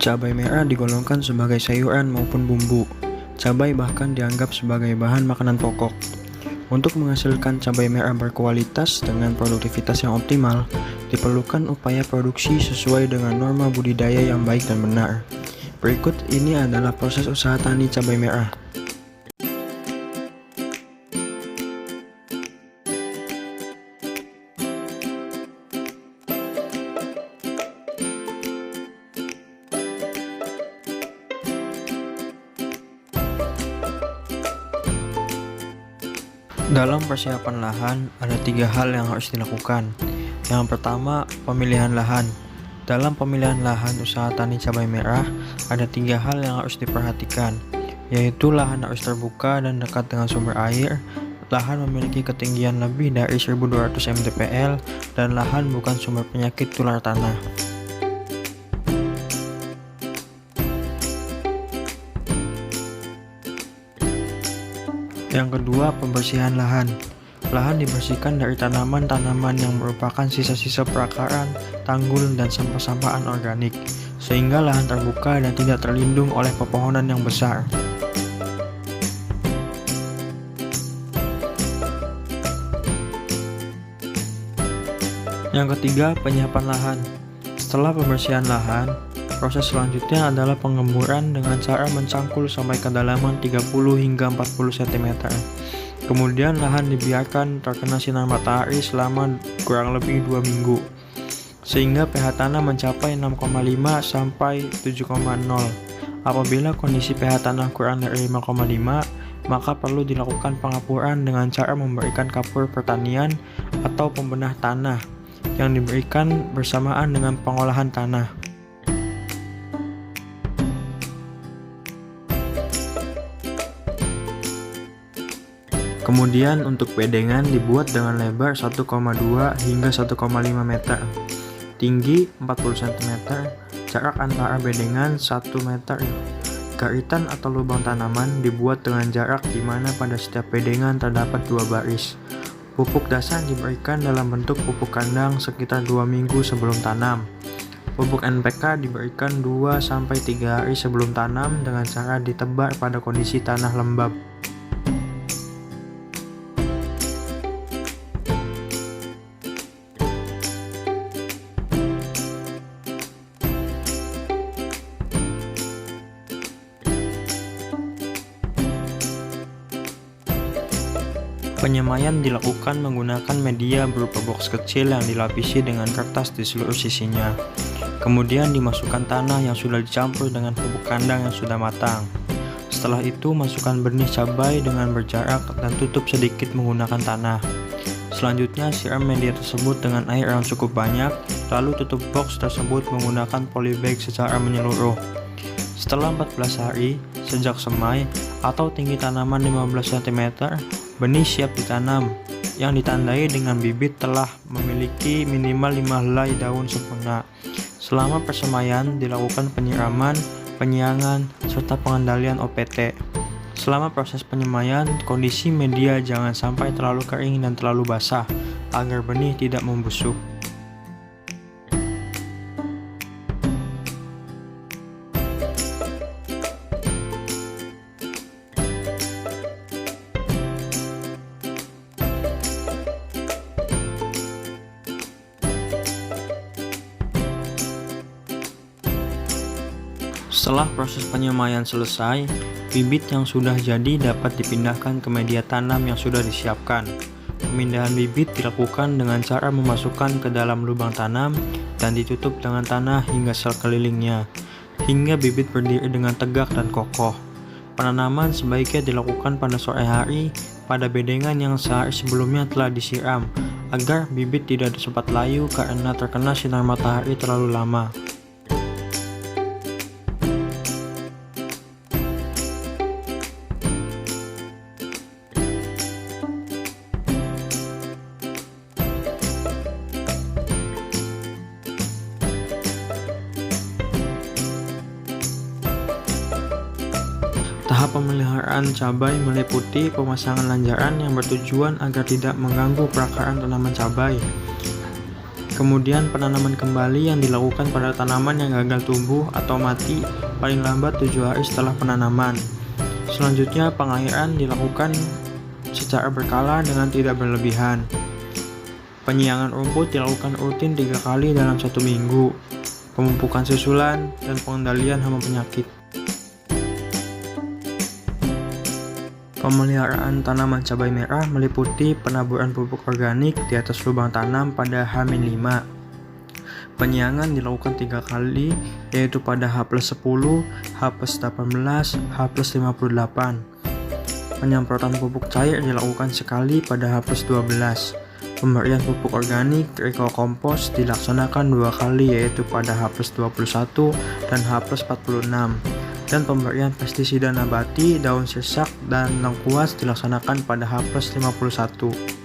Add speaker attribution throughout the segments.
Speaker 1: Cabai merah digolongkan sebagai sayuran maupun bumbu. Cabai bahkan dianggap sebagai bahan makanan pokok. Untuk menghasilkan cabai merah berkualitas dengan produktivitas yang optimal, diperlukan upaya produksi sesuai dengan norma budidaya yang baik dan benar. Berikut ini adalah proses usaha tani cabai merah. Dalam persiapan lahan, ada 3 hal yang harus dilakukan. Yang pertama, pemilihan lahan. Dalam pemilihan lahan usaha tani cabai merah, ada 3 hal yang harus diperhatikan, yaitu lahan harus terbuka dan dekat dengan sumber air, lahan memiliki ketinggian lebih dari 1200 mdpl, dan lahan bukan sumber penyakit tular tanah. Yang kedua, pembersihan lahan. Lahan dibersihkan dari tanaman-tanaman yang merupakan sisa-sisa perakaran, tanggul, dan sampah-sampah anorganik, sehingga lahan terbuka dan tidak terlindung oleh pepohonan yang besar. Yang ketiga, penyiapan lahan. Setelah pembersihan lahan, proses selanjutnya adalah pengemburan dengan cara mencangkul sampai kedalaman 30 hingga 40 cm. Kemudian lahan dibiarkan terkena sinar matahari selama kurang lebih 2 minggu, sehingga pH tanah mencapai 6,5 sampai 7,0. Apabila kondisi pH tanah kurang dari 5,5, maka perlu dilakukan pengapuran dengan cara memberikan kapur pertanian atau pembenah tanah yang diberikan bersamaan dengan pengolahan tanah. Kemudian untuk bedengan dibuat dengan lebar 1,2 hingga 1,5 meter, tinggi 40 cm, jarak antara bedengan 1 meter. Garitan atau lubang tanaman dibuat dengan jarak di mana pada setiap bedengan terdapat 2 baris. Pupuk dasar diberikan dalam bentuk pupuk kandang sekitar 2 minggu sebelum tanam. Pupuk NPK diberikan 2-3 hari sebelum tanam dengan cara ditebar pada kondisi tanah lembab. Penyemaian dilakukan menggunakan media berupa box kecil yang dilapisi dengan kertas di seluruh sisinya. Kemudian dimasukkan tanah yang sudah dicampur dengan pupuk kandang yang sudah matang. Setelah itu masukkan benih cabai dengan berjarak dan tutup sedikit menggunakan tanah. Selanjutnya siram media tersebut dengan air yang cukup banyak, lalu tutup box tersebut menggunakan polybag secara menyeluruh. Setelah 14 hari, sejak semai atau tinggi tanaman 15 cm, benih siap ditanam, yang ditandai dengan bibit telah memiliki minimal 5 helai daun sempurna. Selama persemaian dilakukan penyiraman, penyiangan, serta pengendalian OPT. Selama proses penyemaian, kondisi media jangan sampai terlalu kering dan terlalu basah, agar benih tidak membusuk. Setelah proses penyemaian selesai, bibit yang sudah jadi dapat dipindahkan ke media tanam yang sudah disiapkan. Pemindahan bibit dilakukan dengan cara memasukkan ke dalam lubang tanam dan ditutup dengan tanah hingga sekelilingnya, hingga bibit berdiri dengan tegak dan kokoh. Penanaman sebaiknya dilakukan pada sore hari pada bedengan yang sehari sebelumnya telah disiram, agar bibit tidak sempat layu karena terkena sinar matahari terlalu lama. Tahap pemeliharaan cabai meliputi pemasangan lanjaran yang bertujuan agar tidak mengganggu perakaran tanaman cabai. Kemudian penanaman kembali yang dilakukan pada tanaman yang gagal tumbuh atau mati paling lambat 7 hari setelah penanaman. Selanjutnya pengairan dilakukan secara berkala dengan tidak berlebihan. Penyiangan rumput dilakukan rutin 3 kali dalam 1 minggu. Pemupukan susulan dan pengendalian hama penyakit. Pemeliharaan tanaman cabai merah meliputi penaburan pupuk organik di atas lubang tanam pada H-5. Penyiangan dilakukan 3 kali, yaitu pada H+10, H+18, H+58. Penyemprotan pupuk cair dilakukan sekali pada H+12. Pemberian pupuk organik Trico Kompos dilaksanakan 2 kali, yaitu pada H+21 dan H+46. Dan pemberian pestisida nabati, daun sirsak, dan lengkuas dilaksanakan pada H+51.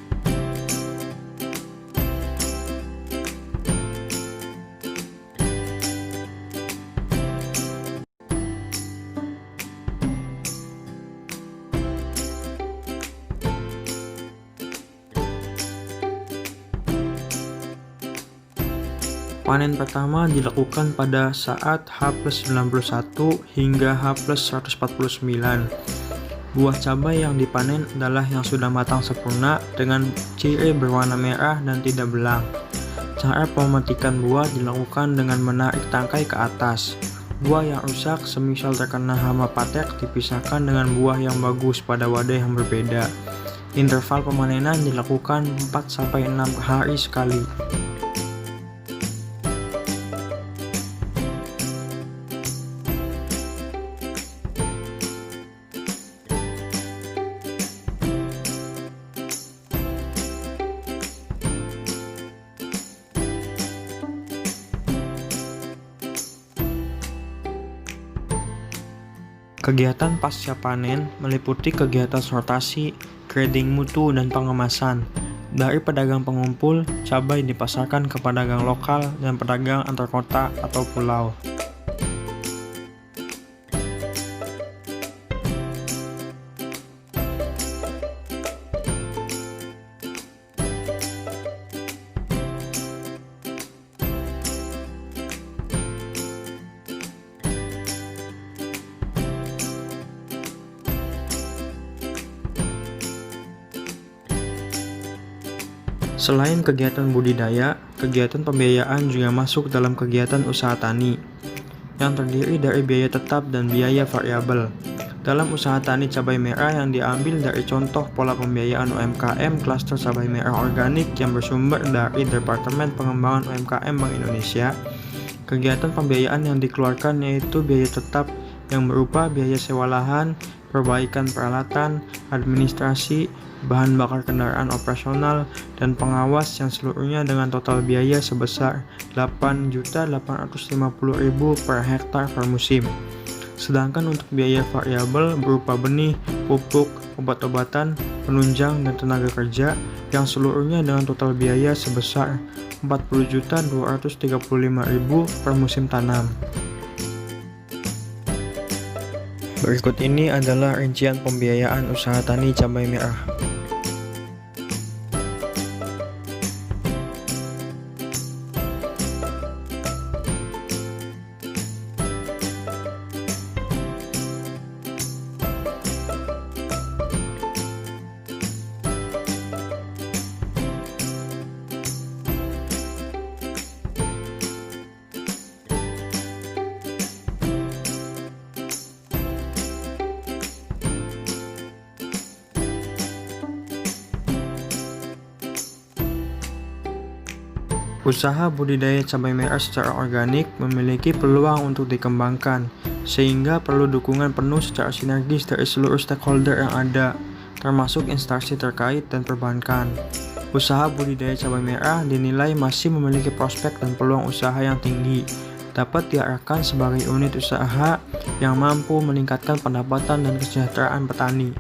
Speaker 1: Panen pertama dilakukan pada saat H+91 hingga H+149. Buah cabai yang dipanen adalah yang sudah matang sempurna dengan ciri berwarna merah dan tidak belang. Cara pemetikan buah dilakukan dengan menarik tangkai ke atas. Buah yang rusak semisal terkena hama patek dipisahkan dengan buah yang bagus pada wadah yang berbeda. Interval pemanenan dilakukan 4-6 hari sekali. Kegiatan pasca panen meliputi kegiatan sortasi, grading mutu, dan pengemasan. Dari pedagang pengumpul, cabai dipasarkan ke pedagang lokal dan pedagang antar kota atau pulau. Selain kegiatan budidaya, kegiatan pembiayaan juga masuk dalam kegiatan usaha tani, yang terdiri dari biaya tetap dan biaya variabel. Dalam usaha tani cabai merah yang diambil dari contoh pola pembiayaan UMKM klaster cabai merah organik yang bersumber dari Departemen Pengembangan UMKM Bank Indonesia, kegiatan pembiayaan yang dikeluarkan yaitu biaya tetap yang berupa biaya sewa lahan, perbaikan peralatan, administrasi, bahan bakar kendaraan operasional, dan pengawas yang seluruhnya dengan total biaya sebesar Rp8.850.000 per hektar per musim. Sedangkan untuk biaya variabel berupa benih, pupuk, obat-obatan, penunjang, dan tenaga kerja yang seluruhnya dengan total biaya sebesar Rp40.235.000 per musim tanam. Berikut ini adalah rincian pembiayaan usaha tani cabai merah. Usaha budidaya cabai merah secara organik memiliki peluang untuk dikembangkan, sehingga perlu dukungan penuh secara sinergis dari seluruh stakeholder yang ada, termasuk instansi terkait dan perbankan. Usaha budidaya cabai merah dinilai masih memiliki prospek dan peluang usaha yang tinggi, dapat diarahkan sebagai unit usaha yang mampu meningkatkan pendapatan dan kesejahteraan petani.